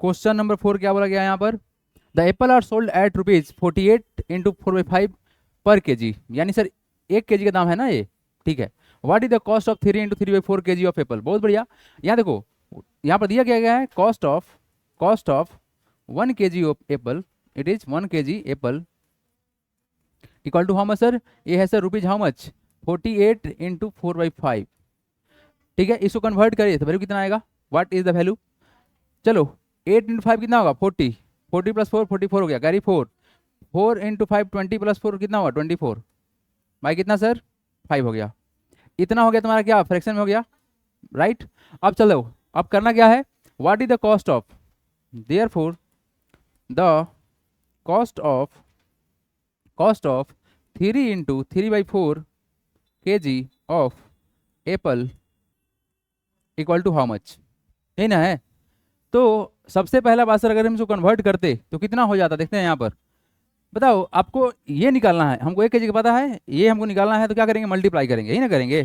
Question number 4 क्या बोला गया यहाँ पर, the apple are sold at ₹48 into 4/5 पर केजी, यानी सर 1 kg का दाम है ना ये, ठीक है। What is the cost of 3 into 3/4 kg of apple, बहुत बढ़िया। यहाँ देखो, यहाँ पर दिया गया है cost of 1 kg of apple, it is 1 kg apple equal to how much sir, ये है sir rupees how much 48 into 4/5, ठीक है। इसको कन्वर्ट करिए तो वैल्यू कितना आएगा, व्हाट इज द वैल्यू, चलो 8 इंटू 5 कितना होगा 40, 40 प्लस 4 44 हो गया, कैरी 4, 4 इंटू 5 20 प्लस 4 कितना हुआ 24, भाई कितना सर 5 हो गया। इतना हो गया तुम्हारा क्या फ्रैक्शन में हो गया, राइट। अब चलो, अब करना क्या है, what is the cost of, therefore the cost of 3 into 3/4 kg of apple equal to how much, यही ना है। तो सबसे पहला बात सर अगर हम इसको कन्वर्ट करते तो कितना हो जाता, देखते हैं यहाँ पर, बताओ आपको ये निकालना है, हमको 1 kg का पता है, ये हमको निकालना है, तो क्या करेंगे मल्टीप्लाई करेंगे, यही ना करेंगे।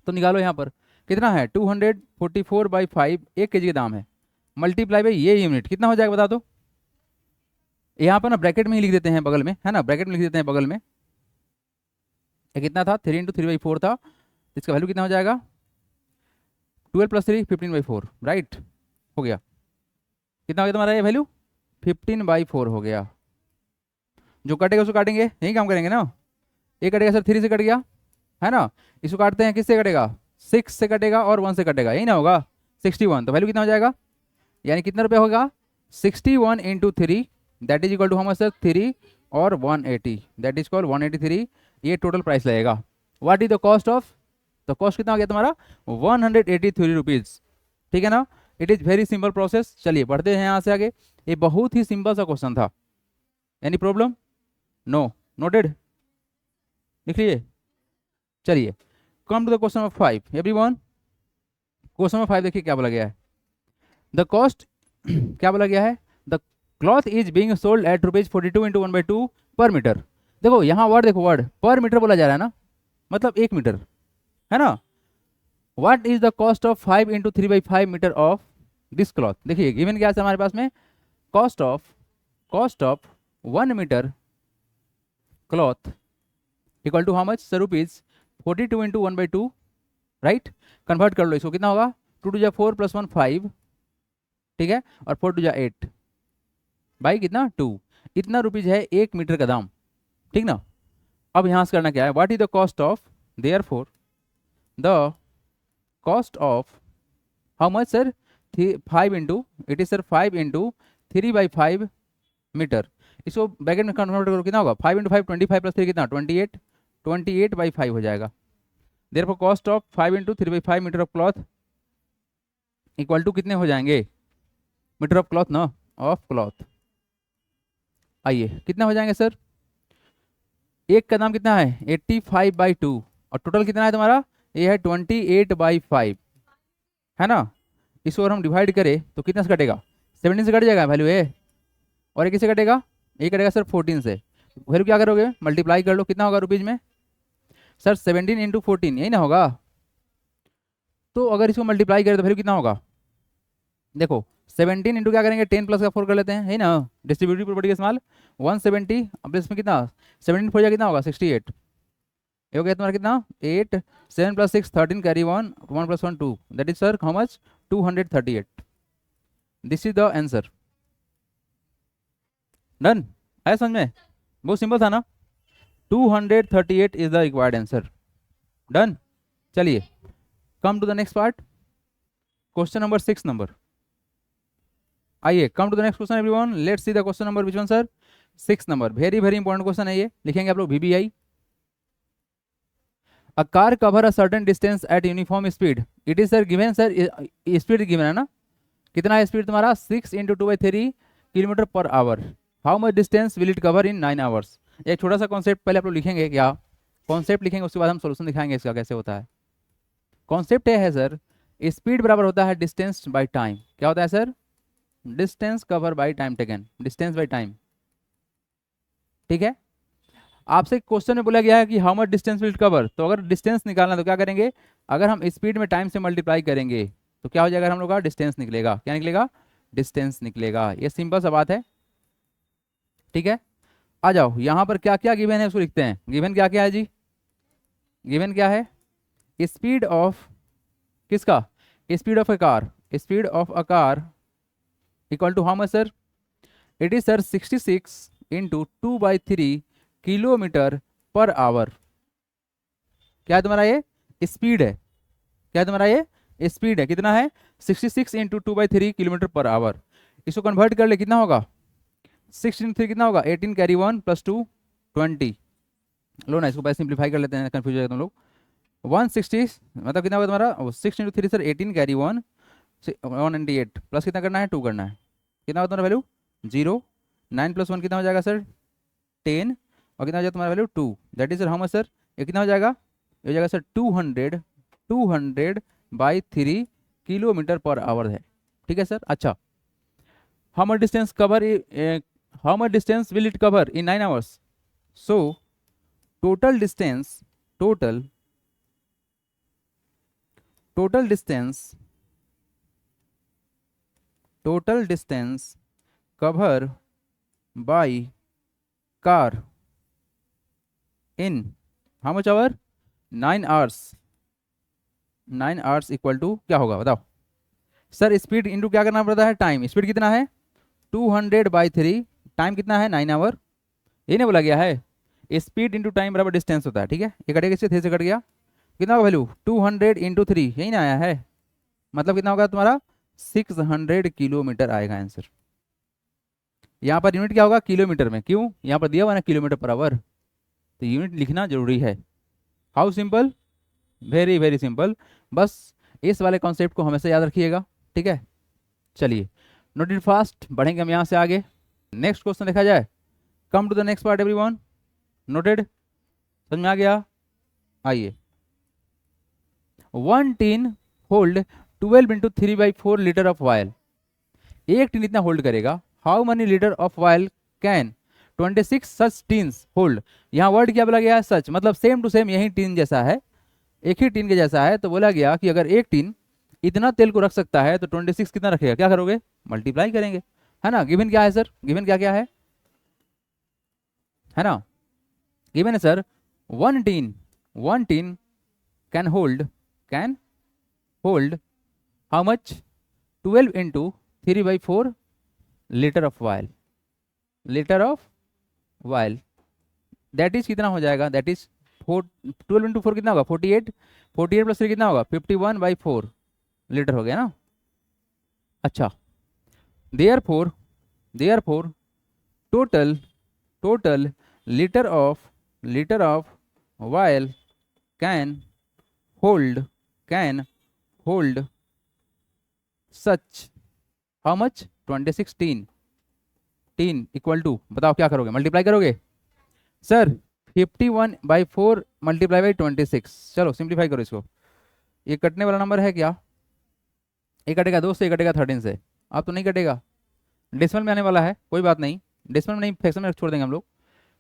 तो निकालो यहाँ पर कितना है 244/5, 1 kg का दाम है, मल्टीप्लाई बाई ये यूनिट कितना हो जाएगा बता दो। यहाँ पर ना ब्रैकेट में ही लिख देते हैं बगल में, है ना, ब्रैकेट में लिख देते हैं बगल में, ये कितना था 3 इंटू 3/4 था, इसका वैल्यू कितना हो जाएगा 12 प्लस 3 15/4, राइट, हो गया। कितना हो गया तुम्हारा ये वैल्यू 15/4 हो गया। जो कटेगा उसको काटेंगे, यही काम करेंगे ना, ये कटेगा सर 3 से कट गया, है ना, इसको काटते हैं किससे कटेगा 6 से कटेगा और 1 से कटेगा, यही ना होगा 61, तो वैल्यू कितना हो जाएगा, यानी कितना रुपये होगा 61 into 3 that is equal to how much sir 3 और 180, दैट इज कॉल्ड 183, ये टोटल प्राइस लगेगा। What is the cost of, तो कॉस्ट कितना हो गया तुम्हारा 183 रुपीज़, ठीक है ना। It is very simple process. चलिए बढ़ते हैं यहाँ से आगे, ये बहुत ही सिंपल सा क्वेश्चन था, एनी प्रॉब्लम, नो, नोटेड, लिख लिए। चलिए come to the question number 5 everyone. Question number 5 देखिए क्या बोला गया है, द कॉस्ट क्या बोला गया है, the cloth is being sold at ₹42 into 1/2 पर मीटर। देखो यहाँ वर्ड, देखो वर्ड पर मीटर बोला जा रहा है ना, मतलब 1 मीटर, है ना। What is the cost of 5 into 3/5 metre of this cloth, देखिए गिवन क्या है हमारे पास में, cost of 1 metre cloth equal to how much sir rupees 42 into 1/2, right. Convert कर लो इसको, कितना होगा 2 टू जा 4 प्लस 1 5, ठीक है, और 4 टू जा 8 भाई कितना 2, इतना रुपीज है 1 मीटर का दाम, ठीक ना। अब यहाँ से करना क्या है, what is the cost of, therefore the cost of how much sir 5 into, it is sir 5 into 3/5 metre, इसको ब्रैकेट में कन्वर्ट करो कितना होगा 5 इंटू 5 25 प्लस 3 कितना 28, 28/5 हो जाएगा। Therefore cost of 5 into 3/5 metre of cloth equal to कितने हो जाएंगे, मीटर ऑफ क्लॉथ ना, ऑफ क्लॉथ, आइए कितने हो जाएंगे सर, एक का दाम कितना है 85/2 और टोटल कितना है तुम्हारा, ये है 28/5, है ना। इसको अगर हम डिवाइड करें तो कितना से कटेगा 17 से कट जाएगा वैल्यू है, और एक किससे कटेगा, ये कटेगा सर 14 से, वैल्यू क्या करोगे मल्टीप्लाई कर लो, कितना होगा रुपीज में सर 17 इंटू 14, यही ना होगा। तो अगर इसको मल्टीप्लाई करें तो वैल्यू कितना होगा, देखो 17 इंटू क्या करेंगे 10 प्लस का 4 कर लेते हैं, है ना, डिस्ट्रीब्यूटिव प्रॉपर्टी का इस्तेमाल 170, अब इसमें कितना 17 4 कितना होगा 68, ये हो गया तुम्हारा कितना 8, 7 plus 6 13 carry 1 1 plus 1 2, that is sir how much 238, this is the answer. Done, आया समझ में, बहुत सिंपल था ना, 238 is the required answer, done. चलिए come to the next part, question number 6 number, आइए come to the next question everyone, let's see the question number which one sir 6 number, very very important question है ये, लिखेंगे आप लोग VBI। A car cover a certain distance eight uniform speed, it is sir given sir, speed given है ना, कितना है speed तुम्हारा 6 into 2/3 kilometre per our, how much distance will it cover in 9 hours. एक छोटा सा कॉन्सेप्ट पहले आप लोग लिखेंगे, क्या कॉन्सेप्ट लिखेंगे, उसके बाद हम सोल्यूशन दिखाएंगे इसका कैसे होता है। कॉन्सेप्ट है सर स्पीड बराबर होता है डिस्टेंस बाय टाइम, क्या होता है sir distance cover by time taken, distance by time, ठीक है। आपसे क्वेश्चन में बोला गया है कि how much distance will cover, तो अगर डिस्टेंस निकालना तो क्या करेंगे, अगर हम स्पीड में टाइम से मल्टीप्लाई करेंगे तो क्या हो जाएगा, हम लोग का डिस्टेंस निकलेगा, क्या निकलेगा डिस्टेंस निकलेगा। ये सिंपल सा बात है, ठीक है। आ जाओ, यहाँ पर क्या क्या गिवन है उसको लिखते हैं। गिवन क्या क्या है जी? गिवन क्या है? स्पीड ऑफ किसका? Speed of a car, speed of a car equal to how much sir? It is sir 66 into 2/3 kilometre per hour. क्या है तुम्हारा? ये स्पीड है। क्या है तुम्हारा? ये स्पीड है। कितना है? 66 इंटू 2/3 किलोमीटर पर आवर। इसको कन्वर्ट कर ले, कितना होगा? 6 इंटू 3 कितना होगा? 18 कैरी 1 प्लस 2 20। लो ना, इसको पहले सिंप्लीफाई कर लेते हैं, कंफ्यूज हो जाएगा तुम लोग। 160 मतलब कितना होगा तुम्हारा? 6 इंटू 3 सर 18 कैरी 1 198 प्लस कितना करना है? 2 करना है। कितना होगा तुम्हारा वैल्यू? 0। 9 प्लस 1 कितना हो जाएगा सर? 10। और कितना हो जाएगा तुम्हारा value? 2। That is sir how much sir? ये कितना हो जाएगा? ये हो जाएगा सर 200/3 किलोमीटर पर आवर है, ठीक है सर। अच्छा, how much distance cover, how much distance will it cover in 9 hours? So total distance, total distance cover by car in how much hour? 9 hours। 9 hours equal to क्या होगा बताओ sir? Speed into क्या करना पड़ता है? Time. Speed कितना है? 200/3। Time कितना है? 9 आवर। ये नहीं बोला गया है? स्पीड इंटू टाइम बराबर डिस्टेंस होता है, ठीक है। ये कटेगा, इससे 3 से कट गया, कितना होगा वैल्यू? 200 इंटू 3, यही ना आया है। मतलब कितना होगा तुम्हारा? 600 किलोमीटर आएगा आंसर। यहाँ पर यूनिट क्या होगा? किलोमीटर में। क्यों? यहाँ पर दिया हुआ ना किलोमीटर पर आवर, तो यूनिट लिखना जरूरी है। How simple, very very simple. बस इस वाले कॉन्सेप्ट को हमेशा याद रखिएगा, ठीक है। चलिए, नोट इट फास्ट, बढ़ेंगे हम यहाँ से आगे। नेक्स्ट क्वेश्चन देखा जाए। Come to the next part everyone. Noted? समझ में आ गया? आइए। 1 tin hold 12 into 3/4 litre of oil. एक टीन इतना होल्ड करेगा। How many litre of oil can 26 such tins hold? यहाँ वर्ड क्या बोला गया है? सच, मतलब सेम टू सेम यही टीन जैसा है, एक ही टीन के जैसा है। तो बोला गया कि अगर एक टीन इतना तेल को रख सकता है तो 26 कितना रखेगा? क्या करोगे? मल्टीप्लाई करेंगे, है ना। गिवन क्या है सर? गिवन क्या क्या है ना? गिवन है sir 1 tin can hold how much? 12 into 3/4 litre of oil. That is कितना हो जाएगा? दैट इज 12 इंटू 4 कितना होगा? 48। 48 प्लस 3 कितना होगा? 51/4 लीटर हो गया ना। अच्छा, therefore total litre of oil can hold such how much? 26 tin equal to, बताओ क्या करोगे? मल्टीप्लाई करोगे सर? 51/4 multiply by 26। चलो सिंप्लीफाई करो इसको। ये कटने वाला नंबर है क्या? ये कटेगा 2 से, ये कटेगा 13 से। अब तो नहीं कटेगा, डेसिमल में आने वाला है, कोई बात नहीं। डेसिमल में नहीं, फ्रैक्शन में छोड़ देंगे हम लोग।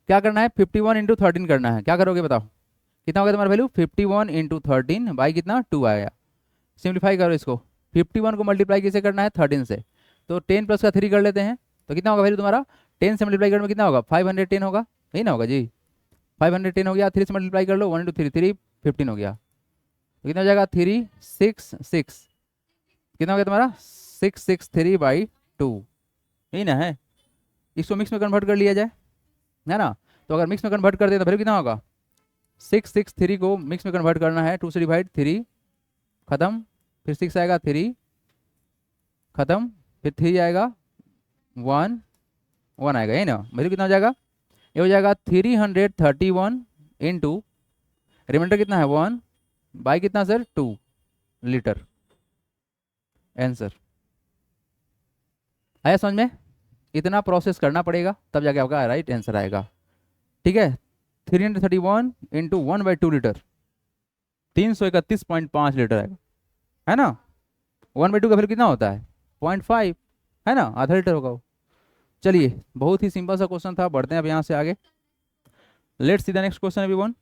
क्या करना है? 51 इंटू 13 करना है। क्या करोगे बताओ? कितना होगा तुम्हारा वैल्यू? 51 इंटू 13 बाई कितना? 2 आएगा। सिंप्लीफाई करो इसको। 51 को मल्टीप्लाई किसे करना है? 13 से। तो 10 प्लस का 3 कर लेते हैं, तो कितना होगा वैल्यू तुम्हारा? 10 से मल्टीप्लाई करने में कितना होगा? 510 होगा, यही ना होगा जी? 510 हो गया। 3 से मल्टीप्लाई कर लो, 1 इंटू 3 3 15 हो गया। तो कितना हो जाएगा? 366 कितना हो गया तुम्हारा? 663/2, यही ना है। इसको मिक्स में कन्वर्ट कर लिया जाए, है ना। तो अगर मिक्स में कन्वर्ट कर दे तो फिर कितना होगा? 663 को मिक्स में कन्वर्ट करना है, 2 से डिवाइड, 3 खत्म, फिर 6 आएगा, 3 खत्म, फिर 3 आएगा, 1 आएगा, यही ना। वैल्यू कितना हो जाएगा? ये हो जाएगा 331 इंटू रिमाइंडर कितना है? 1 बाई कितना सर? 2 लीटर। आंसर आया समझ में? इतना प्रोसेस करना पड़ेगा तब जाके आपका राइट आंसर आएगा, ठीक है। 331 इंटू 1/2 लीटर 331.5 लीटर आएगा, है ना। 1/2 का फिर कितना होता है? 0.5, है ना, आधा लीटर होगा वो। चलिए, बहुत ही सिंपल सा क्वेश्चन था। बढ़ते हैं अब यहाँ से आगे। Let's see the next question everyone.